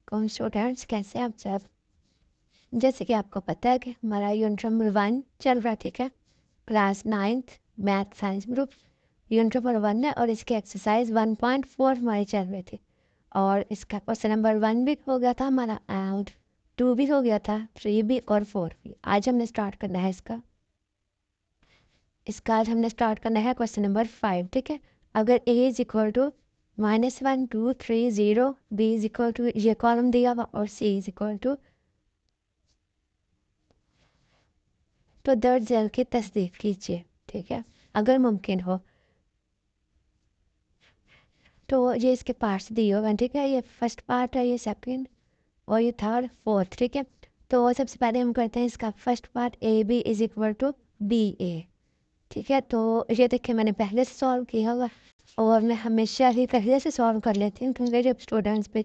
वालेकुम स्टूडेंट्स, कैसे हैं आप सब। जैसे कि आपको पता है कि हमारा यूनिट नंबर 1 चल रहा है, ठीक है। Class 9th math science group unit number 1 है और इसकी एक्सरसाइज 1.4 हमारी चल रही थी। और इसका क्वेश्चन नंबर 1 भी हो गया था हमारा एंड 2 भी हो गया था, 3 भी और 4 भी। आज हमने स्टार्ट करना है इसका आज हमने स्टार्ट करना है क्वेश्चन नंबर 5, ठीक है। अगर a is equal to -1 2 3 0, b is equal to ये कॉलम दिया हुआ और c इज इक्वल टू, तो दर्ज झेल की तस्दीक कीजिए, ठीक है। अगर मुमकिन हो तो ये इसके पार्ट्स दिए हुए हैं, ठीक है। ये फर्स्ट पार्ट है, ये सेकंड और ये थर्ड फोर्थ, ठीक है। तो सबसे पहले हम करते हैं इसका first part, A B is equal to B A, ठीक है। तो ये देखिए मैंने पहले से सॉल्व किया हुआ और मैं हमेशा ही पहले से सॉल्व कर लेती हूँ, क्योंकि जब स्टूडेंट्स पे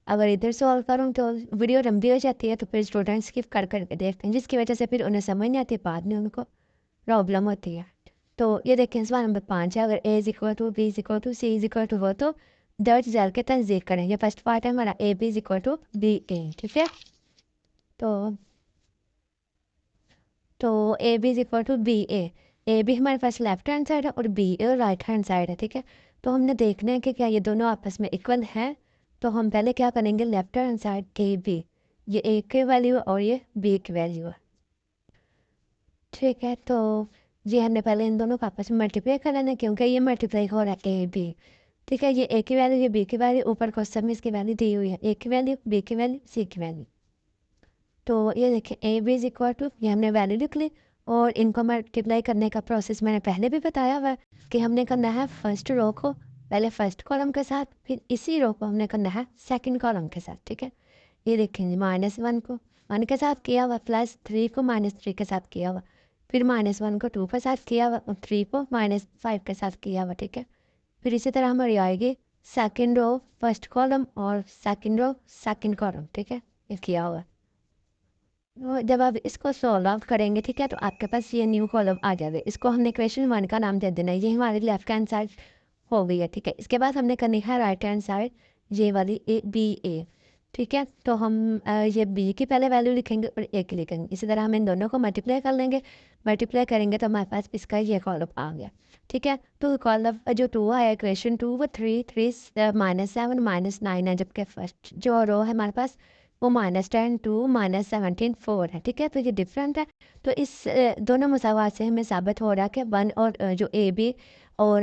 अगर इधर सॉल्व करूँ तो वीडियो लंबी हो जाती है, तो फिर स्टूडेंट्स स्किप कर करके देखते हैं, जिसकी वजह से फिर उन्हें समझ नहीं आती, बाद में उनको प्रॉब्लम होती है। तो ये देखें सवाल नंबर 5 है, अगर A is equal to B is equal to C is equal to हो तो दर्ज झेल के तस्दीक करें। ये फर्स्ट पार्ट है हमारा, A B is equal to B A, ठीक है। तो तो A B is equal to B A B हमारे पास लेफ्ट हैंड साइड है और B A right hand side है, ठीक है। तो हमने देखना है कि क्या ये दोनों आपस में इक्वल हैं। तो हम पहले क्या करेंगे, left hand side A B, ये ए की वैल्यू है और ये बी की वैल्यू है, ठीक है। तो ये हमने पहले इन दोनों को आपस में मल्टीप्लाई कर लेना है, क्योंकि ये मल्टीप्लाई हो रहा है ए बी, ठीक है। ये ए की वैल्यू, ये बी की वैल्यू, ऊपर क्वेश्चन में इसकी वैल्यू दी हुई है, ए की वैल्यू, बी की वैल्यू, सी की वैल्यू। तो ये देखिए A B is equal to, ये हमने वैल्यू लिख ली और इनको मल्टीप्लाई करने का प्रोसेस मैंने पहले भी बताया हुआ है कि हमने करना है फर्स्ट रो को पहले फर्स्ट कॉलम के साथ, फिर इसी रो को हमने करना है सेकंड कॉलम के साथ, ठीक है। ये देखेंगे -1 को 1 के साथ किया हुआ, +3 को -3 के साथ किया हुआ, फिर -1 को 2 के साथ किया हुआ और 3 को -5 के साथ किया हुआ, ठीक है। फिर इसी तरह हमारी आएगी सेकंड रो फर्स्ट कॉलम और सेकंड रो सेकंड कॉलम, ठीक है, ये किया हुआ। तो जब आप इसको सॉल्व आउट करेंगे, ठीक है, तो आपके पास ये न्यू कॉलम आ जाएगा। इसको हमने क्वेश्चन 1 का नाम दे देना है, ये हमारी लेफ्ट हैंड साइड हो गई है, ठीक है। इसके बाद हमने करनी है राइट हैंड साइड, ये वाली ए बी ए, ठीक है। तो हम ये बी की पहले वैल्यू लिखेंगे और ए की लिखेंगे, इसी तरह हम इन दोनों को मल्टीप्लाई कर लेंगे। मल्टीप्लाई करेंगे तो हमारे पास इसका ये कॉलम आ गया, ठीक है। तो कॉलम जो 2 आया इक्वेशन 2 वो 3 3 -7 -9 है, जबकि फर्स्ट जो रो है हमारे पास वो -10 2 -17 4 है, ठीक है। तो ये डिफरेंट है। तो इस दोनों मसावात से हमें साबित हो रहा है कि 1 और जो ए बी और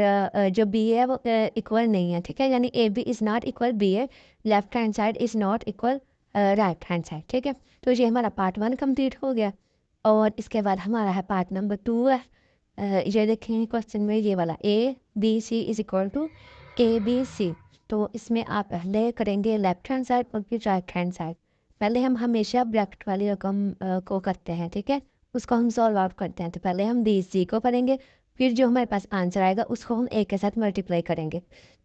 जो बी है वो इक्वल नहीं है, ठीक है। यानी A B is not equal B A, left hand side is not equal right hand side, ठीक है। तो ये हमारा पार्ट 1 कंप्लीट हो गया और इसके बाद हमारा है पार्ट नंबर 2 है। ये देखें क्वेश्चन में ये वाला A B C is equal to A B C. तो इसमें आप पहले करेंगे लेफ्ट हैंड साइड और फिर राइट हैंड साइड। पहले हम हमेशा ब्रैकेट वाली रकम को करते हैं, ठीक है, उसको हम सॉल्व आउट करते हैं। तो पहले हम बी सी को करेंगे, फिर जो हमारे पास आंसर आएगा उसको हम ए के साथ मल्टीप्लाई करेंगे।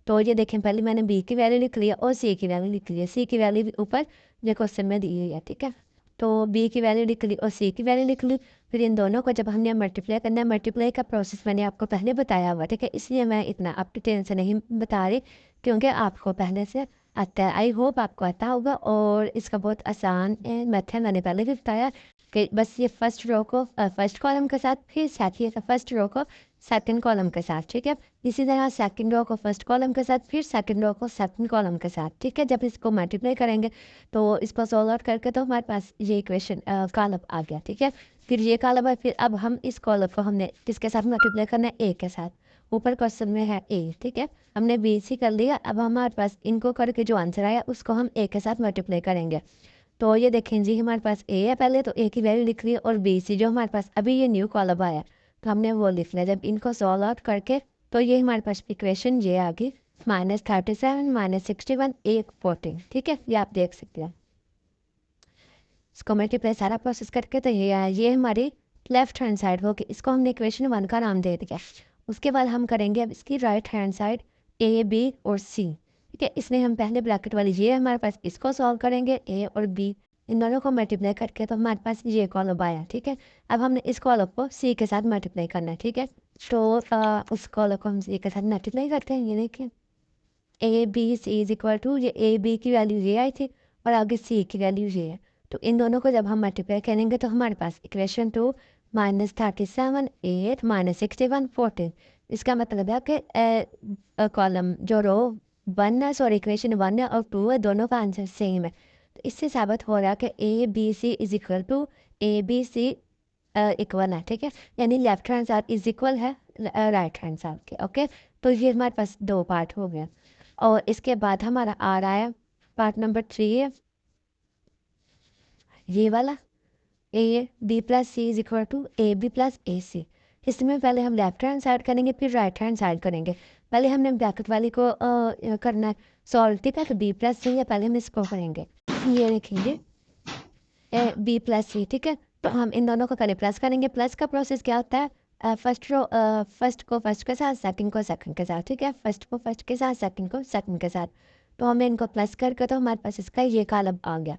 तो ये देखें पहले मैंने बी की वैल्यू लिख लिया और सी की वैल्यू लिख लिया, सी की वैल्यू भी ऊपर जो क्वेश्चन में दी हुई है, ठीक है। तो बी की वैल्यू लिख ली और सी की वैल्यू लिख ली। फिर इन दोनों को जब हमने मल्टीप्लाई करना है, मल्टीप्लाई का प्रोसेस मैंने आपको पहले बताया हुआ, ठीक है, इसलिए मैं इतना अप डिटेल से नहीं बता रही, क्योंकि आपको पहले से आता है। आई होप आपको आता होगा और इसका बहुत आसान मेथड मैंने पहले भी बताया कि बस ये फर्स्ट रो को फर्स्ट कॉलम के साथ, फिर साथ फर्स्ट रो को सेकंड कॉलम के साथ, ठीक है। इसी तरह सेकंड रो को फर्स्ट कॉलम के साथ, फिर सेकंड रो को सेकंड कॉलम के साथ, ठीक है। जब इसको मल्टीप्लाई करेंगे तो इसको सॉल्व आउट करके तो हमारे पास ये इक्वेशन कॉलम आ गया, ठीक है। फिर ये कॉलम है, फिर अब हम इस कॉलम को हमने किसके साथ मल्टीप्लाई करना है, ए के साथ। ऊपर क्वेश्चन में है ए, ठीक है, हमने बी सी कर लिया। अब हमारे पास इनको करके जो आंसर आया उसको हम ए के साथ मल्टीप्लाई करेंगे। तो ये देखें जी, हमारे पास ए है पहले, तो ए की वैल्यू लिख ली और बी सी जो हमारे पास अभी ये न्यू कॉलम आया तो हमने वो लिख लिया। जब इनको सॉल्व आउट करके तो ये हमारे पास इक्वेशन ये आ गई -37 -61 14, ठीक है, ये आप देख सकते हैं। इसको मल्टीप्लाई सारा प्रोसेस करके तो ये हमारी लेफ्ट हैंड साइड होगी, इसको हमने इक्वेशन 1 का नाम दे दिया। उसके बाद हम करेंगे अब इसकी right hand side A B और सी, ठीक है। इसमें हम पहले ब्रैकेट वाली ये हमारे पास, इसको सॉल्व करेंगे ए और बी, इन दोनों को मल्टीप्लाई करके तो हमारे पास ये कॉलम आया, ठीक है। अब हमने इस कॉलम को सी के साथ मल्टीप्लाई करना है, ठीक है। तो उस कॉलम को हम सी के साथ मल्टीप्लाई करते हैं। ये देखिए A B C is equal to, ये ए बी की वैल्यू ये आई थी और आगे सी की वैल्यू ये है। तो इन दोनों को जब हम मल्टीप्लाई करेंगे तो हमारे पास इक्वेशन 2 -37 8 -61 14। इसका मतलब है कि कॉलम जो रो 1 है, सॉरी इक्वेशन 1 है और 2 है, दोनों का आंसर सेम है। तो इससे साबित हो रहा है कि A B C is equal to A B C equal है, ठीक है। यानी left hand side is equal है राइट हैंड साइड के। ओके, तो ये हमारे पास दो पार्ट हो गए। और इसके बाद हमारा आ रहा है पार्ट नंबर 3 है ये वाला, A B plus C is equal to A B plus A C. इसमें पहले हम लेफ्ट हैंड साइड करेंगे फिर राइट हैंड साइड करेंगे। पहले हमने ब्रैकेट वाली को करना है सॉल्व, ठीक है। तो बी प्लस सी है, पहले हम इसको करेंगे। ये लिखेंगे बी प्लस सी, ठीक है। तो हम इन दोनों को पहले प्लस करेंगे। प्लस का प्रोसेस क्या होता है, फर्स्ट को फर्स्ट के साथ, सेकंड को सेकंड के साथ, ठीक है। फर्स्ट को फर्स्ट के साथ, सेकंड को सेकंड के साथ। तो हमें इनको प्लस करके तो हमारे पास इसका ये कॉलम आ गया,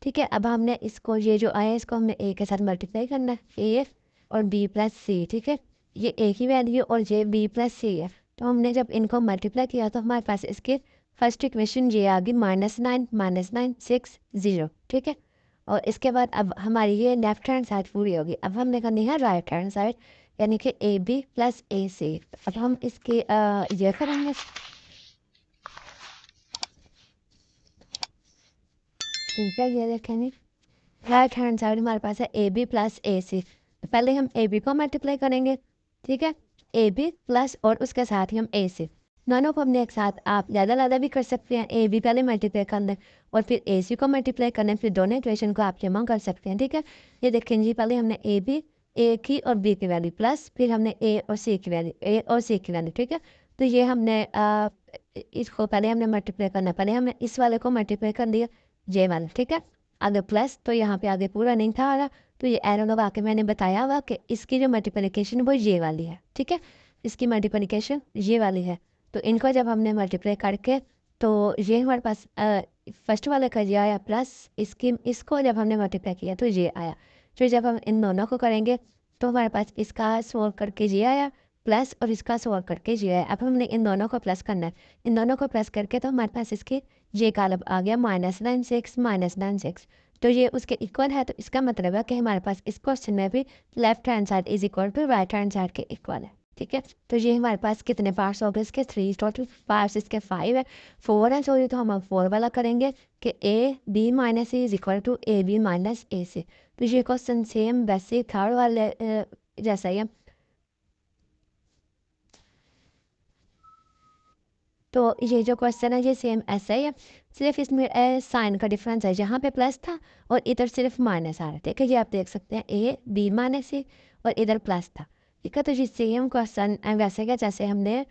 ठीक है। अब हमने इसको ये जो आया इसको हमने ए के साथ मल्टीप्लाई करना है, ए और बी प्लस सी, ठीक है। ये ए की वैल्यू और ये बी प्लस सी है। तो हमने जब इनको मल्टीप्लाई किया तो हमारे पास इसके फर्स्ट इक्वेशन ये आ गई -9 6 0, ठीक है। और इसके बाद अब हमारी ये लेफ्ट हैंड साइड पूरी होगी। अब हमने करनी है राइट हैंड साइड, यानी कि ए बी प्लस ए सी। अब हम इसके ये करेंगे, ठीक है। ये देखेंगे राइट हैंड साइड हमारे पास है ए बी प्लस ए सी। पहले हम ए बी को मल्टीप्लाई करेंगे, ठीक है। ए बी प्लस और उसके साथ ही हम ए सी, दोनों को हमने एक साथ, आप ज़्यादा ज़्यादा भी कर सकते हैं। ए बी पहले मल्टीप्लाई कर लें और फिर ए सी को मल्टीप्लाई कर लें, फिर दोनों इक्वेशन को आप जमा कर सकते हैं, ठीक है। ये देखें जी, पहले हमने ए बी, ए की और बी की वैल्यू प्लस, फिर हमने ए और सी की वैल्यू, ए और सी की वैल्यू, ठीक है। तो ये हमने इसको पहले हमने मल्टीप्लाई करना, पहले हमने इस वाले को मल्टीप्लाई कर दिया जे वाला, ठीक है। अगर प्लस तो यहाँ पे आगे पूरा नहीं था आ रहा, तो ये एरो लगा के मैंने बताया हुआ कि इसकी जो मल्टीप्लिकेशन वो ये वाली है, ठीक है। इसकी मल्टीप्लिकेशन ये वाली है। तो इनको जब हमने मल्टीप्लाई करके तो ये हमारे पास फर्स्ट वाले का ये आया प्लस, इसको जब हमने मल्टीप्लाई किया तो ये आया। फिर जब हम इन दोनों को करेंगे तो हमारे पास इसका सोल्व करके ये आया प्लस और इसका सोल्व करके ये आया। अब हमने इन दोनों को प्लस करना है, इन दोनों को प्लस करके तो हमारे पास इसकी ये कॉलम आ गया -9 6 तो ये उसके इक्वल है। तो इसका मतलब है कि हमारे पास इस क्वेश्चन में भी left hand side is equal to right hand side के इक्वल है, ठीक है। तो ये हमारे पास कितने पार्ट्स हो गए इसके, 3 टोटल पार्ट्स इसके 5 है, 4 है सॉरी। तो हम 4 वाला करेंगे कि A B minus C is equal to A B minus A C. तो ये क्वेश्चन सेम वैसे थर्ड वाले जैसा ही है। तो ये जो क्वेश्चन है ये सेम ऐसा ही है, सिर्फ इसमें साइन का डिफरेंस है। यहाँ पे प्लस था और इधर सिर्फ माइनस आ रहा है, ठीक है। ये आप देख सकते हैं ए बी माइनस सी और इधर प्लस था, ठीक है। तो ये सेम क्वेश्चन वैसे क्या जैसे हमने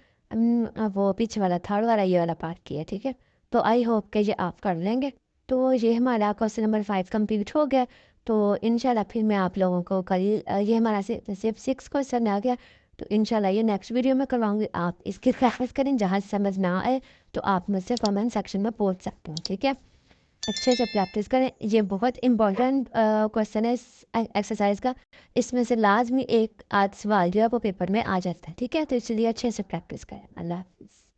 वो पीछे वाला थर्ड वाला ये वाला पार्ट किया, ठीक है। तो आई होप कि ये आप कर लेंगे। तो ये हमारा क्वेश्चन नंबर 5 कंप्लीट हो गया। तो इंशाल्लाह फिर मैं आप लोगों को कल ये हमारा सिर्फ 6 क्वेश्चन आ गया। तो इंशाल्लाह ये नेक्स्ट वीडियो में करवाऊंगी। आप इसकी प्रैक्टिस करें, जहाँ समझ ना आए तो आप मुझसे कमेंट सेक्शन में पूछ सकते हैं, ठीक है। अच्छे से प्रैक्टिस करें, ये बहुत इंपॉर्टेंट क्वेश्चन है इस एक्सरसाइज का। इसमें से लाजमी एक आध सवाल जो है वो पेपर में आ जाता है, ठीक है। तो इसलिए अच्छे से प्रैक्टिस करें। अल्लाह हाफिज़।